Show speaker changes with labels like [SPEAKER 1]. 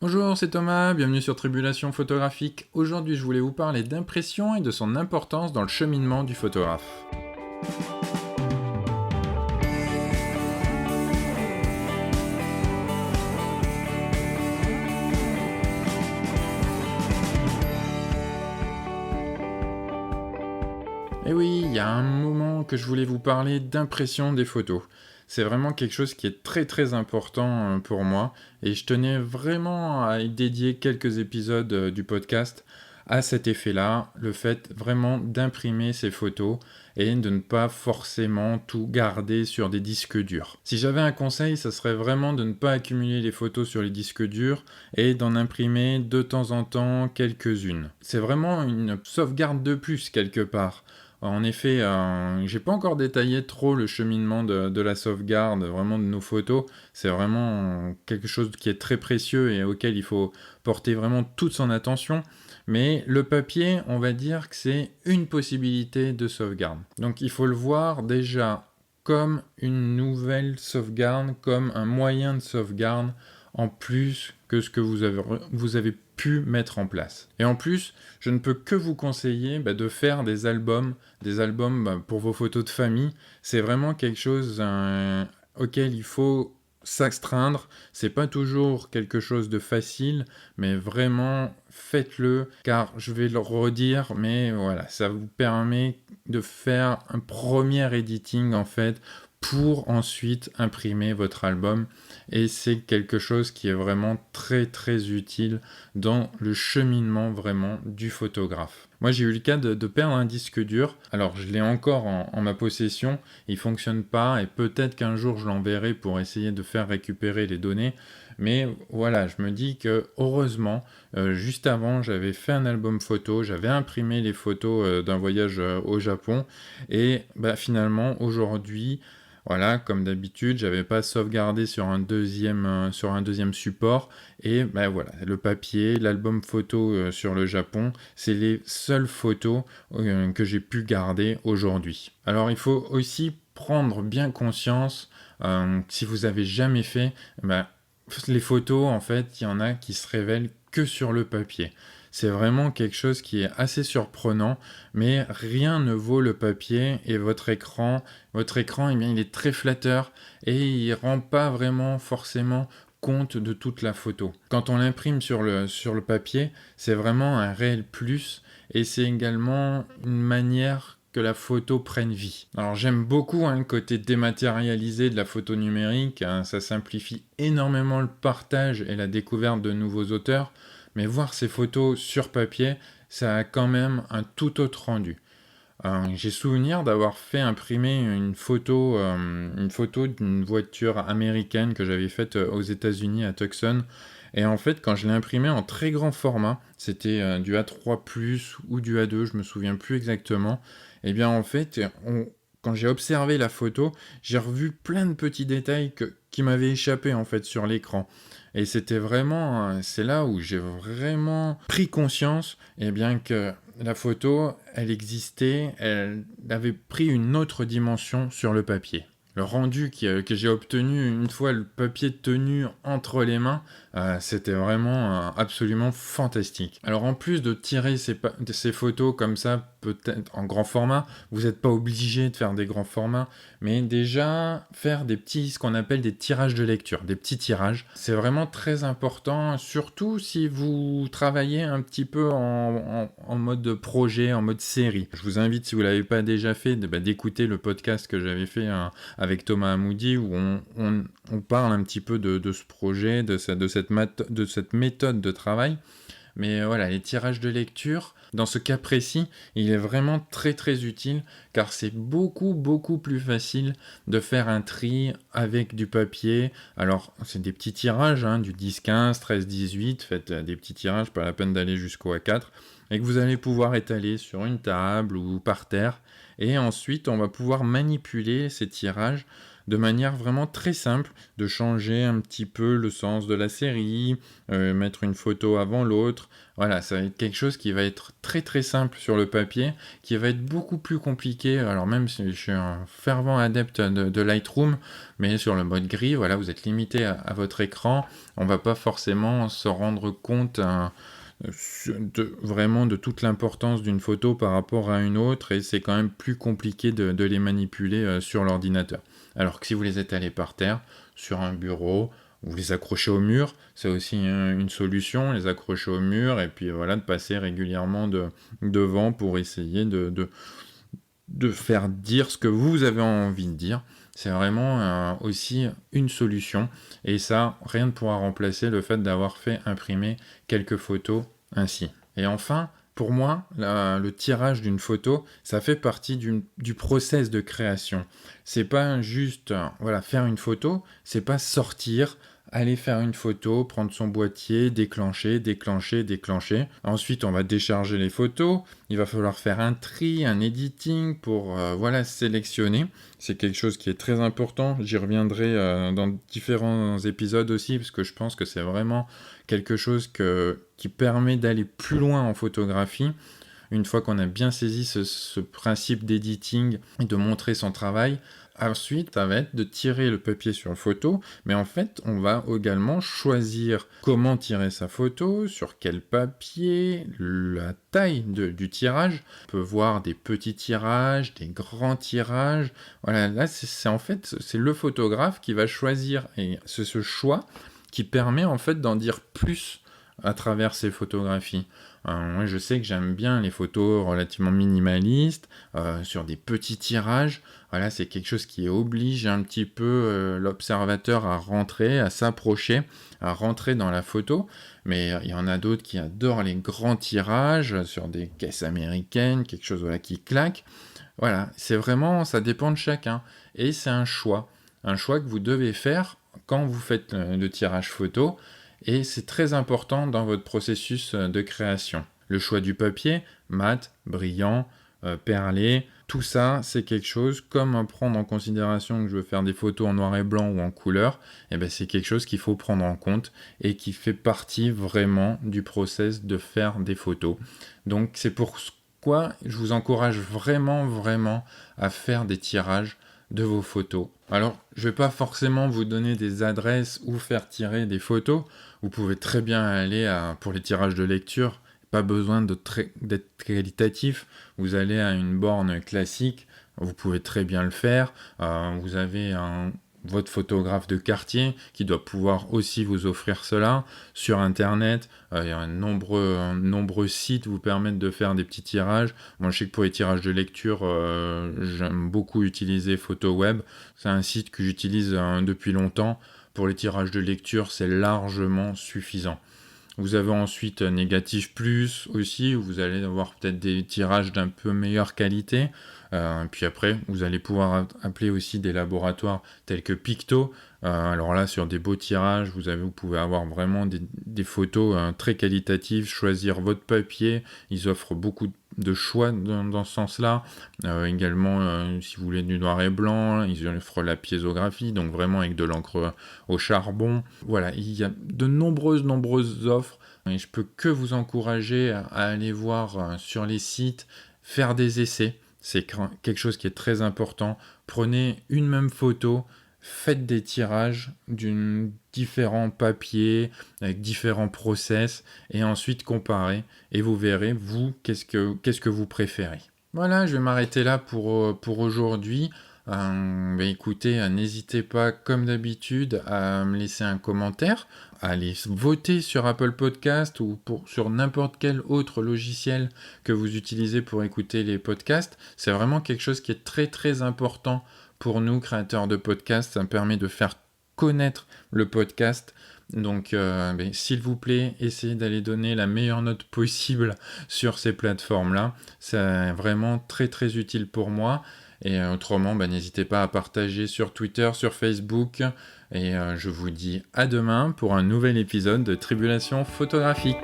[SPEAKER 1] Bonjour, c'est Thomas, bienvenue sur Tribulation Photographique. Aujourd'hui, je voulais vous parler d'impression et de son importance dans le cheminement du photographe. Et oui, il y a un moment que je voulais vous parler d'impression des photos. C'est vraiment quelque chose qui est très très important pour moi et je tenais vraiment à y dédier quelques épisodes du podcast à cet effet-là, le fait vraiment d'imprimer ces photos et de ne pas forcément tout garder sur des disques durs. Si j'avais un conseil, ça serait vraiment de ne pas accumuler les photos sur les disques durs et d'en imprimer de temps en temps quelques-unes. C'est vraiment une sauvegarde de plus quelque part. En effet, j'ai pas encore détaillé trop le cheminement de la sauvegarde, vraiment de nos photos. C'est vraiment quelque chose qui est très précieux et auquel il faut porter vraiment toute son attention. Mais le papier, on va dire que c'est une possibilité de sauvegarde. Donc il faut le voir déjà comme une nouvelle sauvegarde, comme un moyen de sauvegarde en plus que ce que vous avez pu mettre en place. Et en plus, je ne peux que vous conseiller de faire des albums pour vos photos de famille. C'est vraiment quelque chose auquel il faut s'astreindre. C'est pas toujours quelque chose de facile, mais vraiment faites-le, car je vais le redire, mais voilà, ça vous permet de faire un premier editing en fait pour ensuite imprimer votre album, et c'est quelque chose qui est vraiment très très utile dans le cheminement vraiment du photographe. Moi j'ai eu le cas de perdre un disque dur, alors je l'ai encore en ma possession, il fonctionne pas et peut-être qu'un jour je l'enverrai pour essayer de faire récupérer les données, mais voilà, je me dis que heureusement, juste avant j'avais fait un album photo, j'avais imprimé les photos d'un voyage au Japon, et finalement aujourd'hui, voilà, comme d'habitude, j'avais pas sauvegardé sur un deuxième support, et voilà, le papier, l'album photo sur le Japon, c'est les seules photos que j'ai pu garder aujourd'hui. Alors il faut aussi prendre bien conscience, si vous avez jamais fait, les photos, en fait, il y en a qui se révèlent que sur le papier. C'est vraiment quelque chose qui est assez surprenant, mais rien ne vaut le papier et votre écran, eh bien, il est très flatteur et il rend pas vraiment forcément compte de toute la photo. Quand on l'imprime sur le papier, c'est vraiment un réel plus et c'est également une manière que la photo prenne vie. Alors j'aime beaucoup le côté dématérialisé de la photo numérique, ça simplifie énormément le partage et la découverte de nouveaux auteurs, mais voir ces photos sur papier, ça a quand même un tout autre rendu. J'ai souvenir d'avoir fait imprimer une photo d'une voiture américaine que j'avais faite aux États-Unis à Tucson. Et en fait, quand je l'ai imprimé en très grand format, c'était du A3+ ou du A2, je me souviens plus exactement. Et bien en fait, quand j'ai observé la photo, j'ai revu plein de petits détails qui m'avaient échappé en fait sur l'écran. Et c'était vraiment, c'est là où j'ai vraiment pris conscience, eh bien que la photo, elle existait, elle avait pris une autre dimension sur le papier. Le rendu que j'ai obtenu une fois le papier tenu entre les mains, c'était vraiment absolument fantastique. Alors en plus de tirer ces photos comme ça, peut-être en grand format, vous n'êtes pas obligé de faire des grands formats, mais déjà faire ce qu'on appelle des tirages de lecture, des petits tirages, c'est vraiment très important, surtout si vous travaillez un petit peu en mode projet, en mode série. Je vous invite, si vous ne l'avez pas déjà fait, d'écouter le podcast que j'avais fait avec Thomas Amoudi, où on parle un petit peu de ce projet, de cette méthode de travail. Mais voilà, les tirages de lecture, dans ce cas précis, il est vraiment très très utile, car c'est beaucoup beaucoup plus facile de faire un tri avec du papier. Alors, c'est des petits tirages, du 10-15, 13-18, faites des petits tirages, pas la peine d'aller jusqu'au A4, et que vous allez pouvoir étaler sur une table ou par terre. Et ensuite, on va pouvoir manipuler ces tirages de manière vraiment très simple, de changer un petit peu le sens de la série, mettre une photo avant l'autre. Voilà, ça va être quelque chose qui va être très très simple sur le papier, qui va être beaucoup plus compliqué. Alors même si je suis un fervent adepte de Lightroom, mais sur le mode gris, voilà, vous êtes limité à votre écran. On va pas forcément se rendre compte vraiment de toute l'importance d'une photo par rapport à une autre, et c'est quand même plus compliqué de les manipuler sur l'ordinateur. Alors que si vous les étalez par terre, sur un bureau, vous les accrochez au mur, c'est aussi une solution, les accrocher au mur, et puis voilà, de passer régulièrement devant pour essayer de faire dire ce que vous avez envie de dire. C'est vraiment aussi une solution, et ça, rien ne pourra remplacer le fait d'avoir fait imprimer quelques photos ainsi. Et enfin, pour moi, le tirage d'une photo, ça fait partie du process de création. C'est pas juste voilà, faire une photo, c'est pas sortir, aller faire une photo, prendre son boîtier, déclencher. Ensuite, on va décharger les photos. Il va falloir faire un tri, un editing pour voilà, sélectionner. C'est quelque chose qui est très important. J'y reviendrai dans différents épisodes aussi, parce que je pense que c'est vraiment quelque chose qui permet d'aller plus loin en photographie. Une fois qu'on a bien saisi ce principe d'editing et de montrer son travail, ensuite, ça va être de tirer le papier sur la photo, mais en fait, on va également choisir comment tirer sa photo, sur quel papier, la taille du tirage. On peut voir des petits tirages, des grands tirages. Voilà, là, c'est le photographe qui va choisir, et c'est ce choix qui permet en fait d'en dire plus à travers ces photographies. Moi, je sais que j'aime bien les photos relativement minimalistes, sur des petits tirages. Voilà, c'est quelque chose qui oblige un petit peu l'observateur à rentrer, à s'approcher, à rentrer dans la photo. Mais il y en a d'autres qui adorent les grands tirages sur des caisses américaines, quelque chose voilà, qui claque. Voilà, c'est vraiment, ça dépend de chacun. Et c'est un choix que vous devez faire quand vous faites le tirage photo. Et c'est très important dans votre processus de création. Le choix du papier, mat, brillant, perlé, tout ça, c'est quelque chose, comme prendre en considération que je veux faire des photos en noir et blanc ou en couleur, et ben c'est quelque chose qu'il faut prendre en compte et qui fait partie vraiment du process de faire des photos. Donc c'est pourquoi je vous encourage vraiment à faire des tirages de vos photos. Alors, je ne vais pas forcément vous donner des adresses où faire tirer des photos. Vous pouvez très bien aller pour les tirages de lecture. Pas besoin d'être qualitatif. Vous allez à une borne classique. Vous pouvez très bien le faire. Vous avez votre photographe de quartier qui doit pouvoir aussi vous offrir cela. Sur Internet, il y a nombreux sites vous permettent de faire des petits tirages. Moi, je sais que pour les tirages de lecture, j'aime beaucoup utiliser PhotoWeb. C'est un site que j'utilise depuis longtemps. Pour les tirages de lecture, c'est largement suffisant. Vous avez ensuite Négatif Plus aussi, où vous allez avoir peut-être des tirages d'un peu meilleure qualité. Puis après, vous allez pouvoir appeler aussi des laboratoires tels que Picto. Alors là, sur des beaux tirages, vous pouvez avoir vraiment des photos très qualitatives, choisir votre papier. Ils offrent beaucoup de choix dans ce sens-là. Également, si vous voulez du noir et blanc, ils offrent la piézographie, donc vraiment avec de l'encre au charbon. Voilà, il y a de nombreuses offres. Et je peux que vous encourager à aller voir sur les sites, faire des essais. C'est quelque chose qui est très important. Prenez une même photo, faites des tirages différents papiers, avec différents process, et ensuite comparez, et vous verrez, vous, qu'est-ce que vous préférez. Voilà, je vais m'arrêter là pour aujourd'hui. Écoutez, n'hésitez pas, comme d'habitude, à me laisser un commentaire, à aller voter sur Apple Podcast ou sur n'importe quel autre logiciel que vous utilisez pour écouter les podcasts. C'est vraiment quelque chose qui est très important pour nous, créateurs de podcasts. Ça me permet de faire connaître le podcast. Donc, s'il vous plaît, essayez d'aller donner la meilleure note possible sur ces plateformes-là. C'est vraiment très utile pour moi. Et autrement, n'hésitez pas à partager sur Twitter, sur Facebook. Et je vous dis à demain pour un nouvel épisode de Tribulation photographique.